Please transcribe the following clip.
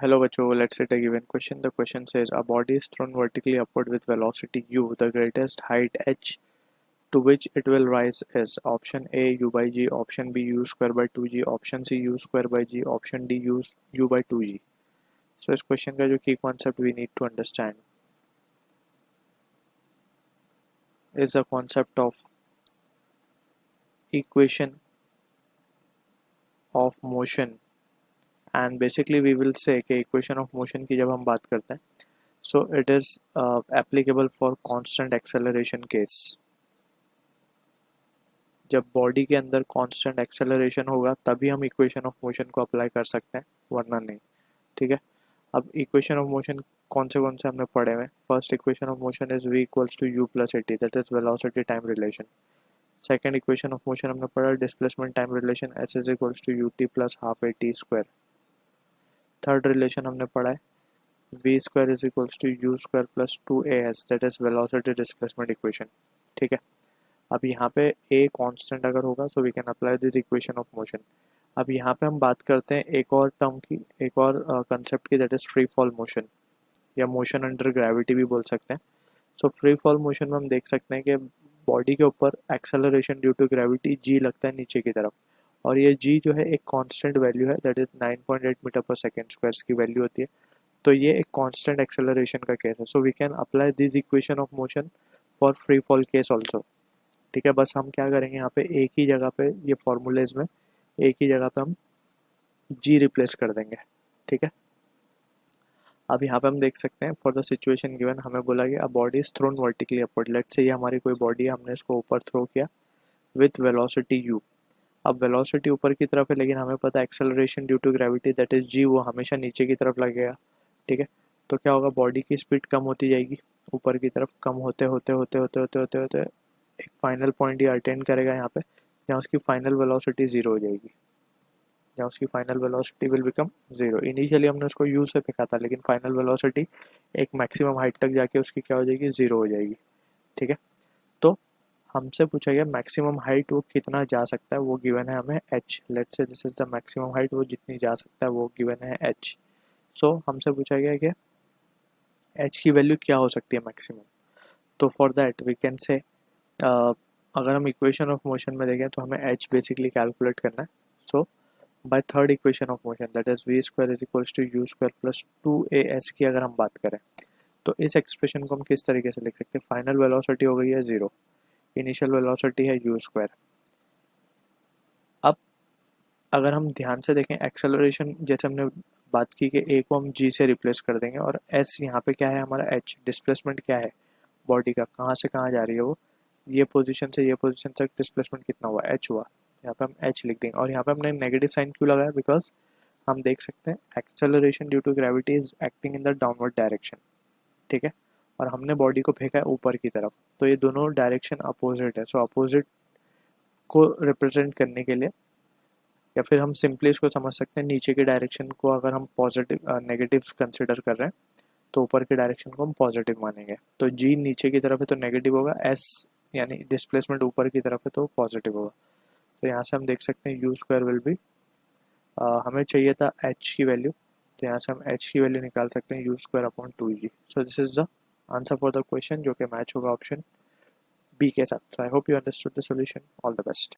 Hello बच्चों, let's take a given question. The question says a body is thrown vertically upward with velocity u. The greatest height h to which it will rise is option A u by g, option B u square by 2g, option C u square by g, option D u by 2g. So इस question का जो key concept we need to understand is the concept of equation of motion, and basically we will say कि equation of motion की जब हम बात करते हैं so it is applicable for constant acceleration case. जब बॉडी के अंदर कांस्टेंट एक्सेलरेशन होगा तभी हम इक्वेशन ऑफ मोशन को अप्लाई कर सकते हैं, वरना नहीं. ठीक है. अब इक्वेशन ऑफ मोशन कौन से हमने पढ़े हुए. First equation of motion is v equals to u plus a t, that is velocity time relation. Second equation of motion हमने पढ़ा displacement time relation, s is equals to u t plus half a t square. Third relation हमने पढ़ा है v square is equals to u square plus two a s, that is velocity displacement equation. ठीक है. अब यहाँ पे a constant अगर होगा so we can apply this equation of motion. अब यहाँ पे हम बात करते हैं एक और टर्म की, एक और कंसेप्ट की, that is free fall motion या मोशन अंडर ग्रेविटी भी बोल सकते हैं. सो फ्री फॉल मोशन में हम देख सकते हैं कि बॉडी के ऊपर acceleration due to gravity g लगता है नीचे की तरफ, और ये g जो है एक कांस्टेंट वैल्यू है, दैट इज 9.8 मीटर पर सेकेंड स्क्वायर की वैल्यू होती है. तो ये एक कांस्टेंट एक्सेलरेशन का केस है. So we can apply this equation of motion for free fall case also. ठीक है. बस हम क्या करेंगे यहाँ पे एक ही जगह पे, ये फॉर्मूलेज में एक ही जगह पे हम जी रिप्लेस कर देंगे. ठीक है. अब यहाँ पे हम देख सकते हैं फॉर द सिचुएशन गिवन हमें बोला गया a body is thrown vertically upward. Let's say ये हमारी कोई बॉडी है, हमने इसको ऊपर थ्रो किया विथ वेलोसिटी u. अब वेलोसिटी ऊपर की तरफ है, लेकिन हमें पता है acceleration due to gravity that is g वो हमेशा नीचे की तरफ लगेगा. ठीक है. तो क्या होगा, बॉडी की स्पीड कम होती जाएगी ऊपर की तरफ, कम होते होते होते होते होते होते होते एक फाइनल पॉइंट ये अटेंड करेगा यहाँ पे, जहाँ उसकी फाइनल वेलोसिटी ज़ीरो हो जाएगी, जहाँ उसकी final velocity will become zero. Initially हमने उसको यू से फेंका था, लेकिन फाइनल वेलोसिटी एक मैक्सिमम हाइट तक जाके उसकी क्या हो जाएगी, ज़ीरो हो जाएगी. ठीक है. तो हमसे पूछा गया मैक्सिमम हाइट वो कितना जा सकता है, वो गिवन है हमें h. Let's say this is the maximum height, वो जितनी जा सकता है वो गिवन है h. सो हमसे पूछा गया कि h की वैल्यू क्या हो सकती है मैक्सिमम. तो for that we can say अगर हम इक्वेशन ऑफ मोशन में देखें तो हमें h बेसिकली कैलकुलेट करना है. So by third equation of motion that is v square is equals to u square plus two a s की अगर हम बात करें तो इस एक्सप्रेशन को हम किस तरीके से लिख सकते हैं. फाइनल वेलोसिटी हो गई है ज़ीरो, इनिशियल वेलोसिटी है यू स्क्वायर. अब अगर हम ध्यान से देखें एक्सेलरेशन जैसे हमने बात की कि a को हम g से रिप्लेस कर देंगे, और s यहाँ पे क्या है हमारा h, डिस्प्लेसमेंट क्या है बॉडी का, कहाँ से कहाँ जा रही है वो, ये पोजीशन से ये पोजीशन तक डिस्प्लेसमेंट कितना हुआ, h हुआ. यहाँ पे हम h लिख देंगे, और यहाँ पे हमने नेगेटिव साइन क्यों लगाया, बिकॉज हम देख सकते हैं acceleration due to gravity is acting in the downward direction. ठीक है. और हमने बॉडी को फेंका है ऊपर की तरफ, तो ये दोनों डायरेक्शन अपोजिट है. सो अपोजिट को रिप्रेजेंट करने के लिए, या फिर हम सिंपली इसको समझ सकते हैं नीचे के डायरेक्शन को अगर हम पॉजिटिव नेगेटिव कंसिडर कर रहे हैं तो ऊपर के डायरेक्शन को हम पॉजिटिव मानेंगे. तो जी नीचे की तरफ है तो नेगेटिव होगा, एस यानी डिस्प्लेसमेंट ऊपर की तरफ है तो पॉजिटिव होगा. तो यहाँ से हम देख सकते हैं यू स्क्वायर विल बी, हमें चाहिए था एच की वैल्यू, तो यहाँ से हम एच की वैल्यू निकाल सकते हैं u square upon two g. So this is the answer for the question, जो कि मैच होगा ऑप्शन बी के साथ. So I hope you understood the solution. All the best.